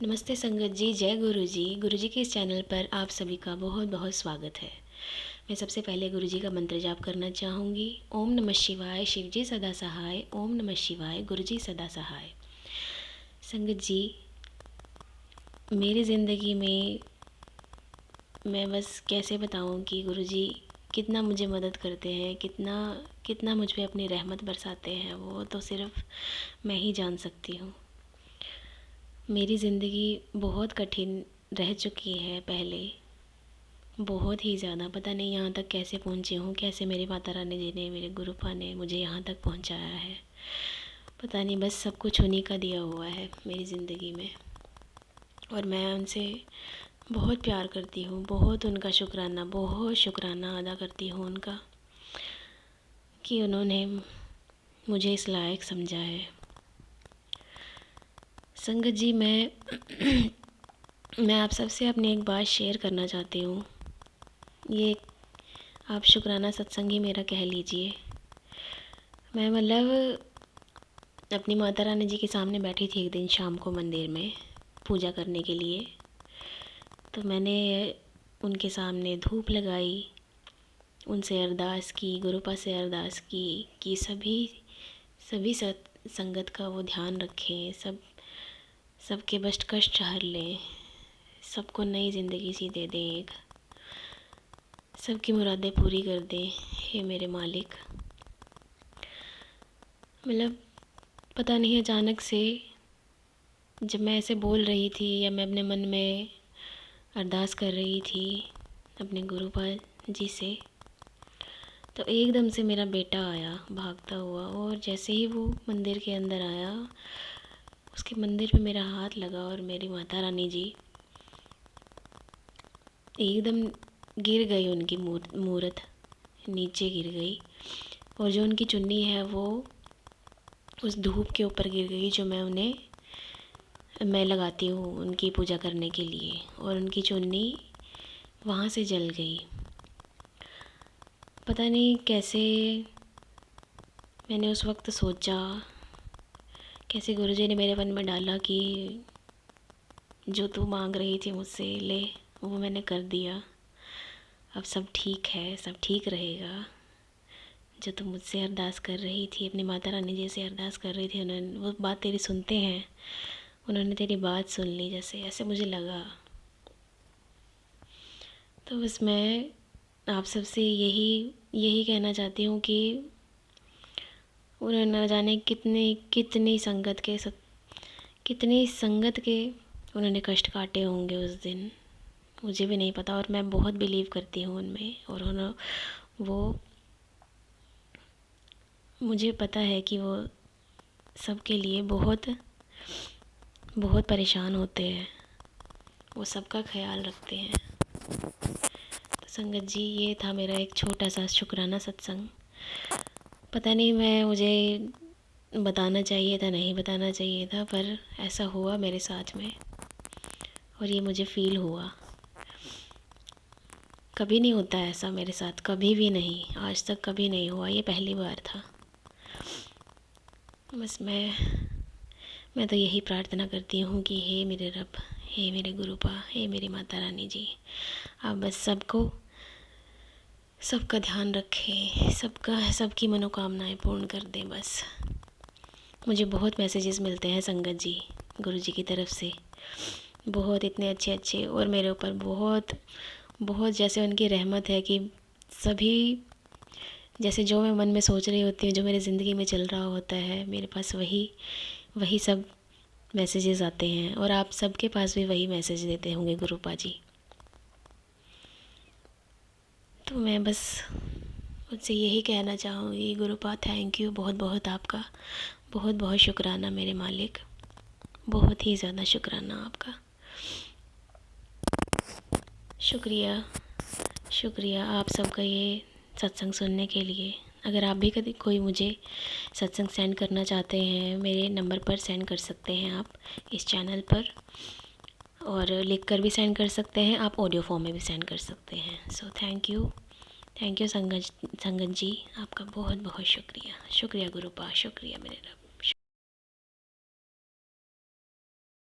नमस्ते संगत जी, जय गुरु जी। गुरु जी के इस चैनल पर आप सभी का बहुत बहुत स्वागत है। मैं सबसे पहले गुरु जी का मंत्र जाप करना चाहूँगी। ओम नमः शिवाय, शिव जी सदा सहाय। ओम नमः शिवाय, गुरु जी सदा सहाय। संगत जी, मेरी ज़िंदगी में मैं बस कैसे बताऊँ कि गुरु जी कितना मुझे मदद करते हैं, कितना कितना मुझ पे अपनी रहमत बरसाते हैं, वो तो सिर्फ़ मैं ही जान सकती हूँ। मेरी ज़िंदगी बहुत कठिन रह चुकी है पहले, बहुत ही ज़्यादा। पता नहीं यहाँ तक कैसे पहुँची हूँ, कैसे मेरी माता रानी जी ने, मेरे गुरुपा ने मुझे यहाँ तक पहुँचाया है। पता नहीं, बस सब कुछ उन्हीं का दिया हुआ है मेरी ज़िंदगी में। और मैं उनसे बहुत प्यार करती हूँ, बहुत शुक्राना अदा करती हूँ उनका कि उन्होंने मुझे इस लायक समझा है। संगत जी, मैं आप सबसे अपनी एक बात शेयर करना चाहती हूँ। ये आप शुक्राना सत्संग ही मेरा कह लीजिए। मैं अपनी माता रानी जी के सामने बैठी थी एक दिन शाम को मंदिर में पूजा करने के लिए। तो मैंने उनके सामने धूप लगाई, उनसे अरदास की, गुरुपा से अरदास की कि सभी संगत का वो ध्यान रखें, सबके कष्ट हर लें, सबको नई ज़िंदगी सी दे दें, सबकी मुरादें पूरी कर दें, हे मेरे मालिक। पता नहीं, अचानक से जब मैं ऐसे बोल रही थी या मैं अपने मन में अरदास कर रही थी अपने गुरुपा जी से, तो एकदम से मेरा बेटा आया भागता हुआ। और जैसे ही वो मंदिर के अंदर आया, उसके मंदिर पे मेरा हाथ लगा और मेरी माता रानी जी एकदम गिर गई, उनकी मूरत नीचे गिर गई। और जो उनकी चुन्नी है वो उस धूप के ऊपर गिर गई जो मैं लगाती हूँ उनकी पूजा करने के लिए, और उनकी चुन्नी वहाँ से जल गई। पता नहीं कैसे मैंने उस वक्त सोचा, कैसे गुरुजी ने मेरे मन में डाला कि जो तू मांग रही थी मुझसे ले, वो मैंने कर दिया। अब सब ठीक है, सब ठीक रहेगा। जो तू मुझसे अरदास कर रही थी, अपनी माता रानी जी से अरदास कर रही थी, उन्होंने वो बात तेरी सुनते हैं, उन्होंने तेरी बात सुन ली, जैसे ऐसे मुझे लगा। तो बस मैं आप सबसे यही कहना चाहती हूँ कि उन्होंने न जाने कितनी संगत के उन्होंने कष्ट काटे होंगे उस दिन, मुझे भी नहीं पता। और मैं बहुत बिलीव करती हूँ उनमें, और वो मुझे पता है कि वो सबके लिए बहुत बहुत परेशान होते हैं, वो सबका ख्याल रखते हैं। तो संगत जी, ये था मेरा एक छोटा सा शुक्राना सत्संग। पता नहीं, मुझे बताना चाहिए था, नहीं बताना चाहिए था, पर ऐसा हुआ मेरे साथ में और ये मुझे फ़ील हुआ। कभी नहीं होता ऐसा मेरे साथ, कभी भी नहीं, आज तक कभी नहीं हुआ, ये पहली बार था। बस मैं तो यही प्रार्थना करती हूँ कि हे मेरे रब, हे मेरे गुरुपा, हे मेरी माता रानी जी, आप बस सबका ध्यान रखें, सबकी मनोकामनाएं पूर्ण कर दें बस। मुझे बहुत मैसेजेस मिलते हैं संगत जी, गुरु जी की तरफ से, बहुत इतने अच्छे अच्छे, और मेरे ऊपर बहुत बहुत जैसे उनकी रहमत है कि सभी जैसे जो मैं मन में सोच रही होती हूँ, जो मेरी ज़िंदगी में चल रहा होता है, मेरे पास वही सब मैसेजेस आते हैं। और आप सबके पास भी वही मैसेज देते होंगे गुरुपा जी। तो मैं बस उनसे यही कहना चाहूँगी, गुरुपा थैंक यू, बहुत बहुत आपका बहुत बहुत शुक्राना मेरे मालिक, बहुत ही ज़्यादा शुक्राना आपका। शुक्रिया आप सबका ये सत्संग सुनने के लिए। अगर आप भी कभी कोई मुझे सत्संग सेंड करना चाहते हैं, मेरे नंबर पर सेंड कर सकते हैं आप इस चैनल पर, और लिख कर भी सेंड कर सकते हैं आप, ऑडियो फॉर्म में भी सेंड कर सकते हैं। सो थैंक यू संगत जी, आपका बहुत बहुत शुक्रिया गुरुपा, शुक्रिया मेरे रब।